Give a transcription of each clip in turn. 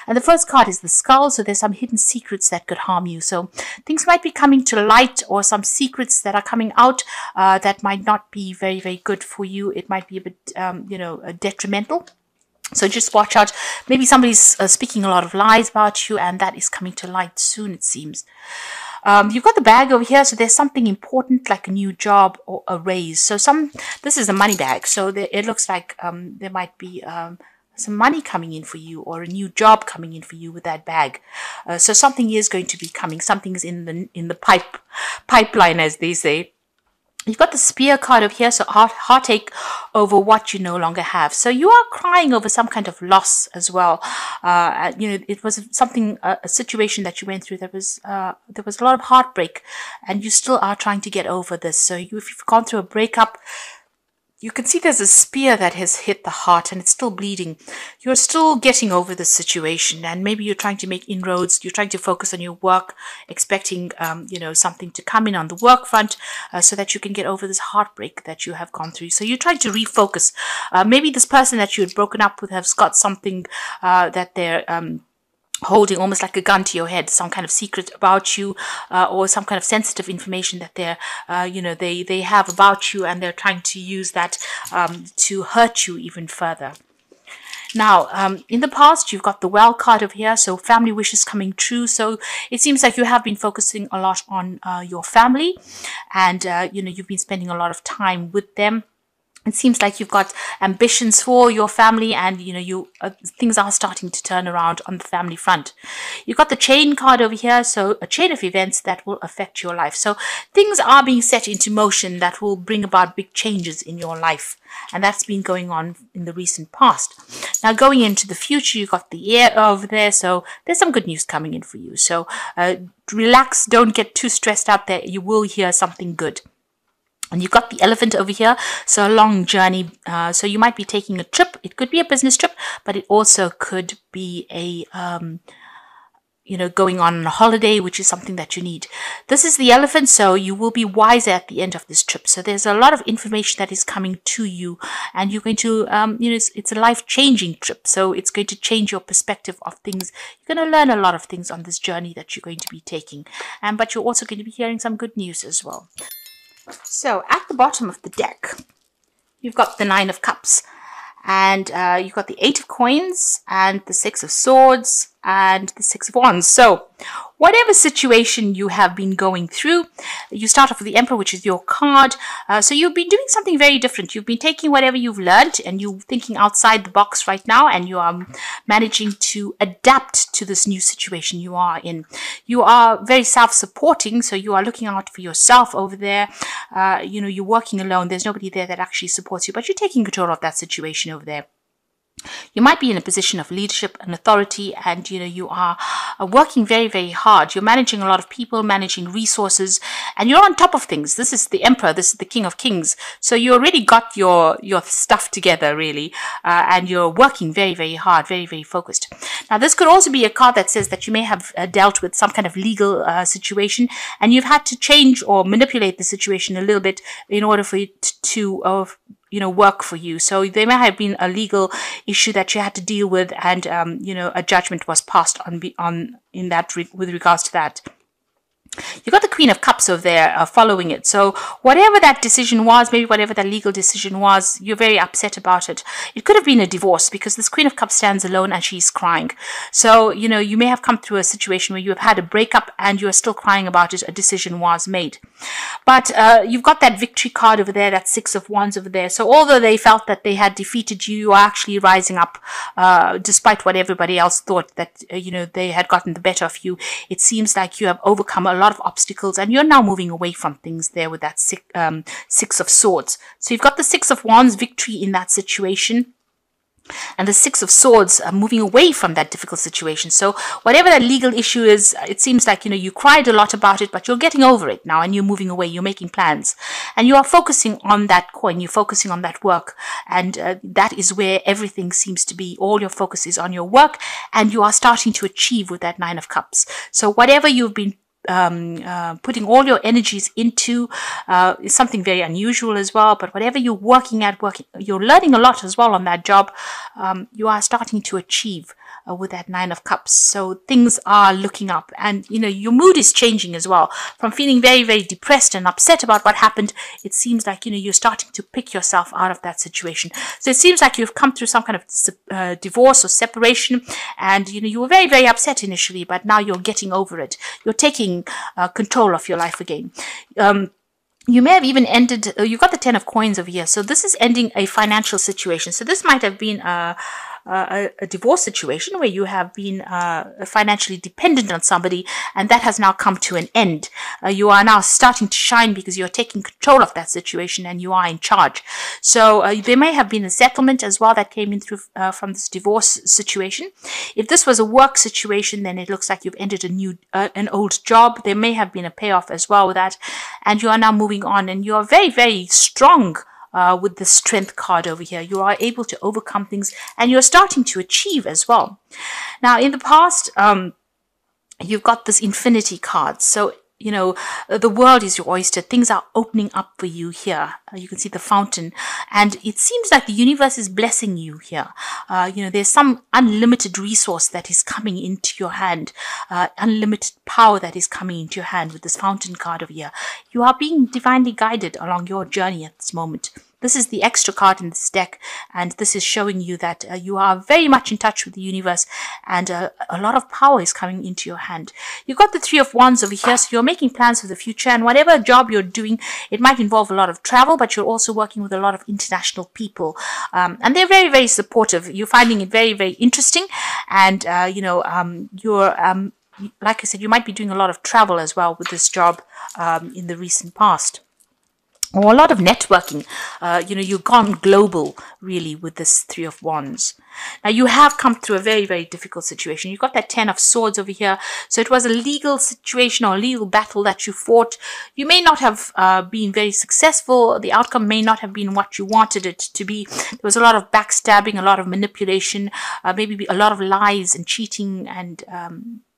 And the first card is the skull. So there's some hidden secrets that could harm you. So things might be coming to light, or some secrets that are coming out that might not be very, very good for you. It might be a bit, detrimental. So just watch out. Maybe somebody's speaking a lot of lies about you, and that is coming to light soon, it seems. You've got the bag over here, so there's something important like a new job or a raise. So this is a money bag, so it looks like there might be some money coming in for you, or a new job coming in for you with that bag. So something is going to be coming. Something's in the pipeline, as they say. You've got the spear card over here, so heartache over what you no longer have. So you are crying over some kind of loss as well. It was a situation that you went through that was there was a lot of heartbreak, and you still are trying to get over this. So if you've gone through a breakup, you can see there's a spear that has hit the heart and it's still bleeding. You're still getting over this situation, and maybe you're trying to make inroads. You're trying to focus on your work, expecting, something to come in on the work front so that you can get over this heartbreak that you have gone through. So you're trying to refocus. Maybe this person that you had broken up with has got something that they're holding almost like a gun to your head, some kind of secret about you, or some kind of sensitive information that they have about you, and they're trying to use that to hurt you even further. Now, in the past, you've got the well card over here, so family wishes coming true. So it seems like you have been focusing a lot on your family, and you've been spending a lot of time with them. It seems like you've got ambitions for your family, and things are starting to turn around on the family front. You've got the chain card over here, so a chain of events that will affect your life. So things are being set into motion that will bring about big changes in your life, and that's been going on in the recent past. Now, going into the future, you've got the air over there, so there's some good news coming in for you. So relax, don't get too stressed out there. You will hear something good. And you've got the elephant over here, so a long journey. So you might be taking a trip. It could be a business trip, but it also could be a, going on a holiday, which is something that you need. This is the elephant, so you will be wiser at the end of this trip. So there's a lot of information that is coming to you, and you're going to, it's a life-changing trip. So it's going to change your perspective of things. You're going to learn a lot of things on this journey that you're going to be taking. But you're also going to be hearing some good news as well. So at the bottom of the deck, you've got the 9 of Cups, and you've got the 8 of Coins, and the 6 of Swords, and the 6 of Wands. So whatever situation you have been going through, you start off with the Emperor, which is your card. So you've been doing something very different. You've been taking whatever you've learned, and you're thinking outside the box right now, and you are managing to adapt to this new situation you are in. You are very self-supporting, so you are looking out for yourself over there. You're working alone. There's nobody there that actually supports you, but you're taking control of that situation over there. You might be in a position of leadership and authority, and you are working very, very hard. You're managing a lot of people, managing resources, and you're on top of things. This is the Emperor. This is the King of Kings. So you already got your stuff together, really, and you're working very, very hard, very, very focused. Now, this could also be a card that says that you may have dealt with some kind of legal situation, and you've had to change or manipulate the situation a little bit in order for it to work for you. So there may have been a legal issue that you had to deal with, and a judgment was passed on in that with regards to that. You've got the Queen of Cups over there following it. So whatever that decision was, maybe whatever that legal decision was, you're very upset about it. It could have been a divorce, because this Queen of Cups stands alone and she's crying. So, you may have come through a situation where you have had a breakup and you are still crying about it. A decision was made. But you've got that victory card over there, that 6 of Wands over there. So although they felt that they had defeated you, you are actually rising up despite what everybody else thought that, they had gotten the better of you. It seems like you have overcome a lot of obstacles, and you're now moving away from things there with that 6 of Swords. So you've got the 6 of Wands, victory in that situation, and the 6 of Swords are moving away from that difficult situation. So whatever that legal issue is, it seems like, you cried a lot about it, but you're getting over it now, and you're moving away. You're making plans, and you are focusing on that coin. You're focusing on that work, and that is where everything seems to be. All your focus is on your work, and you are starting to achieve with that 9 of Cups. So whatever you've been putting all your energies into is something very unusual as well. But whatever you're working, you're learning a lot as well on that job. You are starting to achieve with that Nine of Cups. So things are looking up, and your mood is changing as well. From feeling very, very depressed and upset about what happened, it seems like you're starting to pick yourself out of that situation. So it seems like you've come through some kind of divorce or separation, and you were very, very upset initially, but now you're getting over it. You're taking control of your life again. You may have even ended, you've got the Ten of Coins over here. So this is ending a financial situation. So this might have been a divorce situation where you have been financially dependent on somebody, and that has now come to an end. You are now starting to shine because you're taking control of that situation and you are in charge. So there may have been a settlement as well that came in through from this divorce situation. If this was a work situation, then it looks like you've ended an old job. There may have been a payoff as well with that, and you are now moving on, and you are very, very strong. With the Strength card over here, you are able to overcome things, and you're starting to achieve as well. Now, in the past, you've got this Infinity card. So, the world is your oyster. Things are opening up for you here. You can see the fountain, and it seems like the universe is blessing you here. There's some unlimited resource that is coming into your hand, unlimited power that is coming into your hand with this fountain card over here. You are being divinely guided along your journey at this moment. This is the extra card in this deck, and this is showing you that you are very much in touch with the universe, and a lot of power is coming into your hand. You've got the Three of Wands over here, so you're making plans for the future, and whatever job you're doing, it might involve a lot of travel, but you're also working with a lot of international people, and they're very, very supportive. You're finding it very, very interesting, and you're like I said, you might be doing a lot of travel as well with this job in the recent past. Or a lot of networking. You've gone global, really, with this Three of Wands. Now, you have come through a very, very difficult situation. You've got that Ten of Swords over here. So it was a legal situation or a legal battle that you fought. You may not have been very successful. The outcome may not have been what you wanted it to be. There was a lot of backstabbing, a lot of manipulation, maybe a lot of lies and cheating and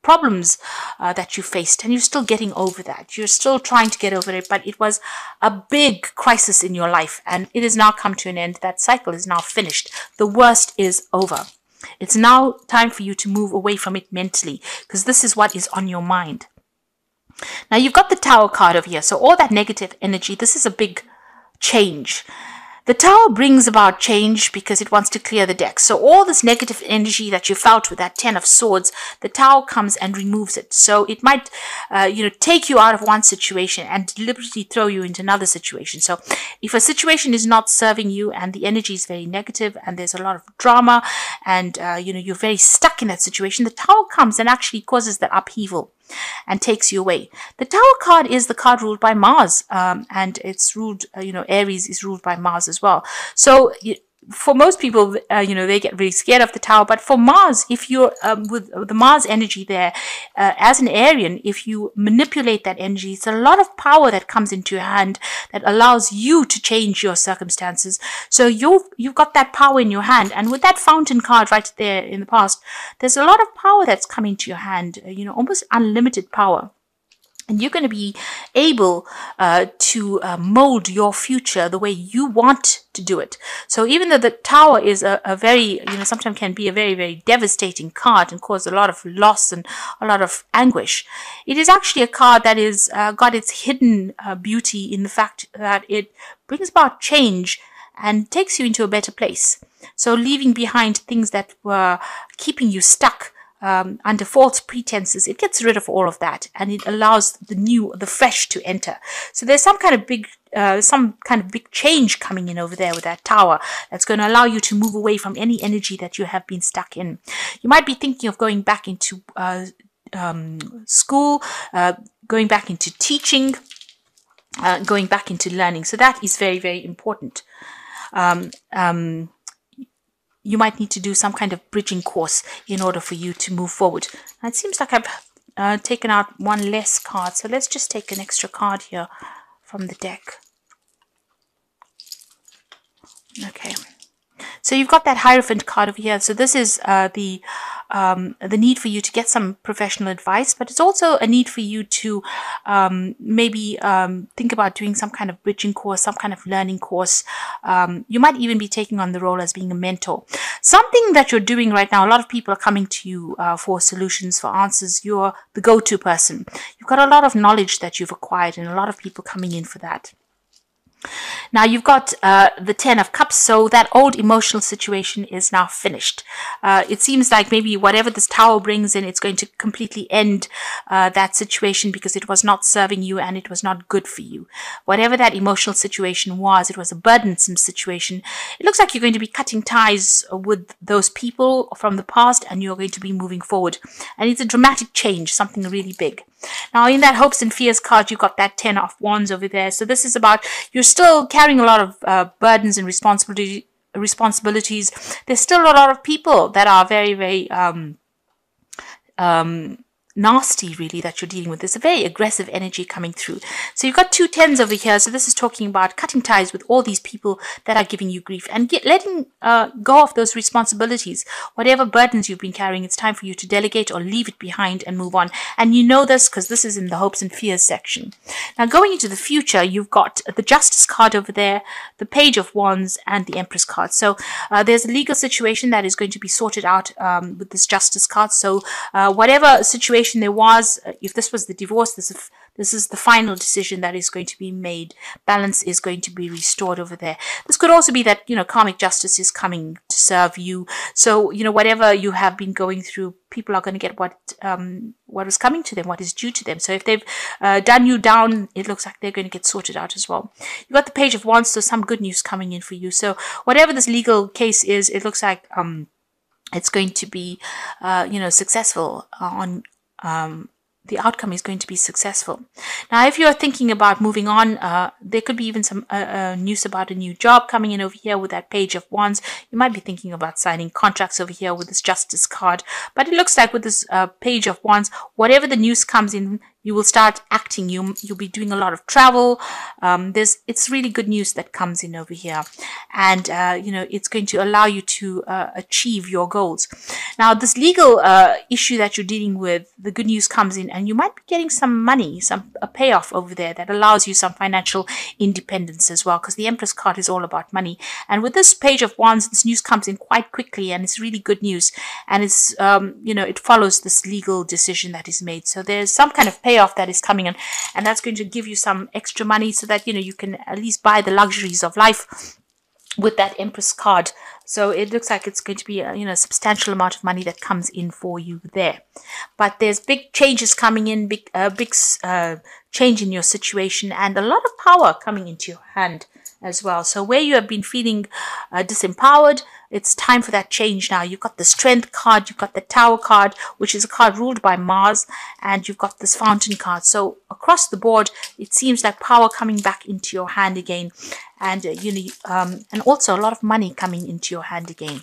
problems that you faced, and you're still getting over that. You're still trying to get over it, but it was a big crisis in your life, and it has now come to an end. That cycle is now finished. The worst is over. It's now time for you to move away from it mentally, because this is what is on your mind. Now, you've got the Tower card over here, so all that negative energy, this is a big change. The Tower brings about change because it wants to clear the deck. So all this negative energy that you felt with that Ten of Swords, the Tower comes and removes it. So it might, take you out of one situation and deliberately throw you into another situation. So if a situation is not serving you and the energy is very negative and there's a lot of drama and, you're very stuck in that situation, the Tower comes and actually causes that upheaval and takes you away. The Tower card is the card ruled by Mars, and it's ruled, Aries is ruled by Mars as well. So for most people, they get really scared of the Tower. But for Mars, if you're with the Mars energy there, as an Arian, if you manipulate that energy, it's a lot of power that comes into your hand that allows you to change your circumstances. So you've got that power in your hand. And with that Fountain card right there in the past, there's a lot of power that's coming to your hand, almost unlimited power. And you're going to be able to mold your future the way you want to do it. So even though the Tower is a very, sometimes can be a very, very devastating card and cause a lot of loss and a lot of anguish, it is actually a card that is got its hidden beauty in the fact that it brings about change and takes you into a better place. So leaving behind things that were keeping you stuck under false pretenses, it gets rid of all of that and it allows the fresh to enter. So there's some kind of big change coming in over there with that Tower that's going to allow you to move away from any energy that you have been stuck in. You might be thinking of going back into school, going back into teaching, going back into learning. So that is very, very important. You might need to do some kind of bridging course in order for you to move forward. Now, it seems like I've taken out one less card. So let's just take an extra card here from the deck. Okay. So you've got that Hierophant card over here. So this is the need for you to get some professional advice, but it's also a need for you to maybe think about doing some kind of bridging course, some kind of learning course. You might even be taking on the role as being a mentor. Something that you're doing right now, a lot of people are coming to you for solutions, for answers. You're the go-to person. You've got a lot of knowledge that you've acquired and a lot of people coming in for that. Now you've got the 10 of Cups, so that old emotional situation is now finished. It seems like maybe whatever this Tower brings in, it's going to completely end that situation because it was not serving you and it was not good for you. Whatever that emotional situation was, it was a burdensome situation. It looks like you're going to be cutting ties with those people from the past and you're going to be moving forward. And it's a dramatic change, something really big. Now, in that Hopes and Fears card, you've got that 10 of Wands over there. So this is about you're still carrying a lot of burdens and responsibilities. There's still a lot of people that are very, very nasty, really, that you're dealing with. There's a very aggressive energy coming through. So you've got 2 10s over here. So this is talking about cutting ties with all these people that are giving you grief and letting go of those responsibilities. Whatever burdens you've been carrying, it's time for you to delegate or leave it behind and move on. And you know this because this is in the Hopes and Fears section. Now, going into the future, you've got the Justice card over there, the Page of Wands, and the Empress card. So there's a legal situation that is going to be sorted out with this Justice card. So whatever situation there was, if this was the divorce, this is the final decision that is going to be made. Balance is going to be restored over there. This could also be that, karmic justice is coming to serve you. So, whatever you have been going through, people are going to get what is coming to them, what is due to them. So if they've done you down, it looks like they're going to get sorted out as well. You've got the Page of Wands, so some good news coming in for you. So whatever this legal case is, it looks like it's going to be, successful the outcome is going to be successful. Now, if you're thinking about moving on, there could be even some news about a new job coming in over here with that Page of Wands. You might be thinking about signing contracts over here with this Justice card. But it looks like with this Page of Wands, whatever the news comes in, you will start acting. You'll be doing a lot of travel. It's really good news that comes in over here. And, it's going to allow you to achieve your goals. Now, this legal issue that you're dealing with, the good news comes in and you might be getting some money, a payoff over there that allows you some financial independence as well, because the Empress card is all about money. And with this Page of Wands, this news comes in quite quickly and it's really good news. And it's, it follows this legal decision that is made. So there's some kind of payoff that is coming in, and that's going to give you some extra money so that you can at least buy the luxuries of life with that Empress card. So it looks like it's going to be a substantial amount of money that comes in for you there. But there's big changes coming in, big change in your situation, and a lot of power coming into your hand as well. So where you have been feeling disempowered, it's time for that change now. You've got the Strength card, you've got the Tower card, which is a card ruled by Mars, and you've got this Fountain card. So across the board, it seems like power coming back into your hand again, and and also a lot of money coming into your hand again.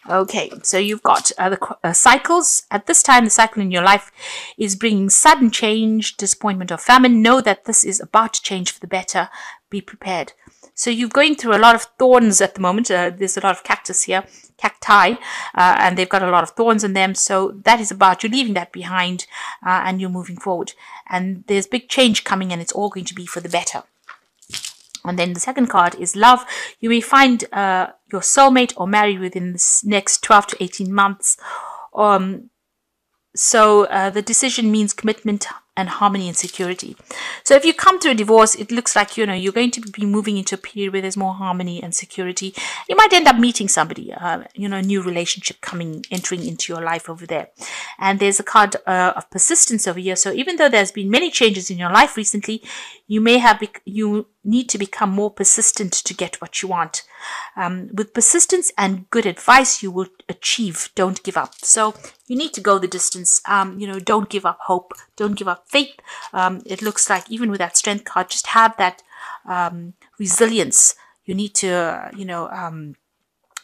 Okay, so you've got the cycles. At this time, the cycle in your life is bringing sudden change, disappointment, or famine. Know that this is about to change for the better. Be prepared. So you're going through a lot of thorns at the moment. There's a lot of cactus here, cacti, and they've got a lot of thorns in them. So that is about you leaving that behind and you're moving forward. And there's big change coming and it's all going to be for the better. And then the second card is love. You may find your soulmate or marry within this next 12 to 18 months. So the decision means commitment and harmony and security. So if you come through a divorce, it looks like, you're going to be moving into a period where there's more harmony and security. You might end up meeting somebody, a new relationship entering into your life over there. And there's a card of persistence over here. So even though there's been many changes in your life recently, you need to become more persistent to get what you want. With persistence and good advice, you will achieve. Don't give up. So you need to go the distance. Don't give up hope. Don't give up faith. It looks like even with that Strength card, just have that resilience. You need to, no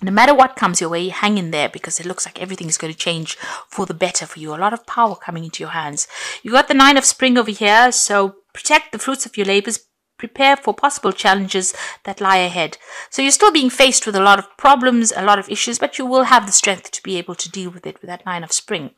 matter what comes your way, hang in there, because it looks like everything is going to change for the better for you. A lot of power coming into your hands. You got the 9 of Spring over here. So protect the fruits of your labors. prepare for possible challenges that lie ahead. So you're still being faced with a lot of problems, a lot of issues, but you will have the strength to be able to deal with it with that Nine of Spring.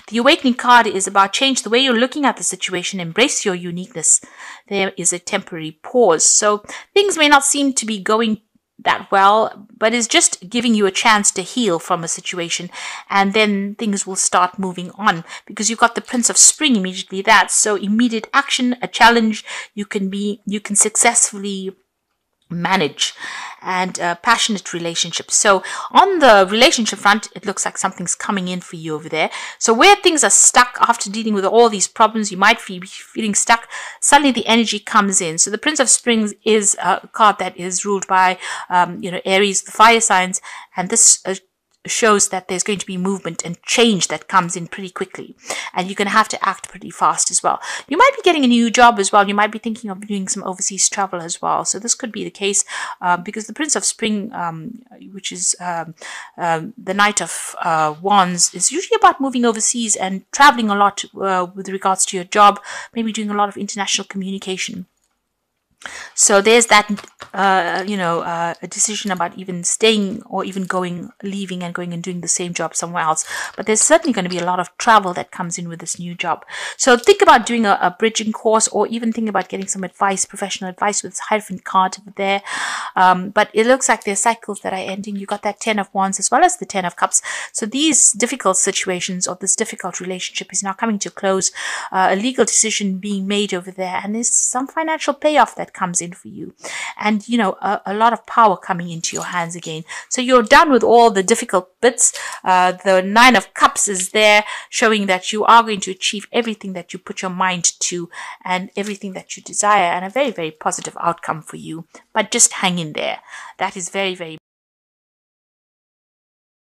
The Awakening card is about change the way you're looking at the situation, embrace your uniqueness. There is a temporary pause. So things may not seem to be going that well, but it's just giving you a chance to heal from a situation, and then things will start moving on, because you've got the Prince of Spring immediately. That's so immediate action, a challenge you can successfully manage, and passionate relationships. So on the relationship front, it looks like something's coming in for you over there. So where things are stuck after dealing with all these problems, you might be feeling stuck, suddenly the energy comes in. So the Prince of Springs is a card that is ruled by Aries, the fire signs, and this shows that there's going to be movement and change that comes in pretty quickly, and you're going to have to act pretty fast as well. You might be getting a new job as well. You might be thinking of doing some overseas travel as well. So this could be the case, because the Prince of Spring, which is the Knight of Wands, is usually about moving overseas and traveling a lot with regards to your job, maybe doing a lot of international communication. So there's that, a decision about even staying or even leaving and going and doing the same job somewhere else. But there's certainly going to be a lot of travel that comes in with this new job. So think about doing a bridging course, or even think about getting some advice, professional advice, with this Hierophant card there. But it looks like there's cycles that are ending. You got that 10 of Wands as well as the 10 of Cups. So these difficult situations, or this difficult relationship, is now coming to a close. A legal decision being made over there, and there's some financial payoff that comes in for you, and a lot of power coming into your hands again. So you're done with all the difficult bits. The Nine of Cups is there, showing that you are going to achieve everything that you put your mind to and everything that you desire, and a very, very positive outcome for you. But just hang in there. That is very, very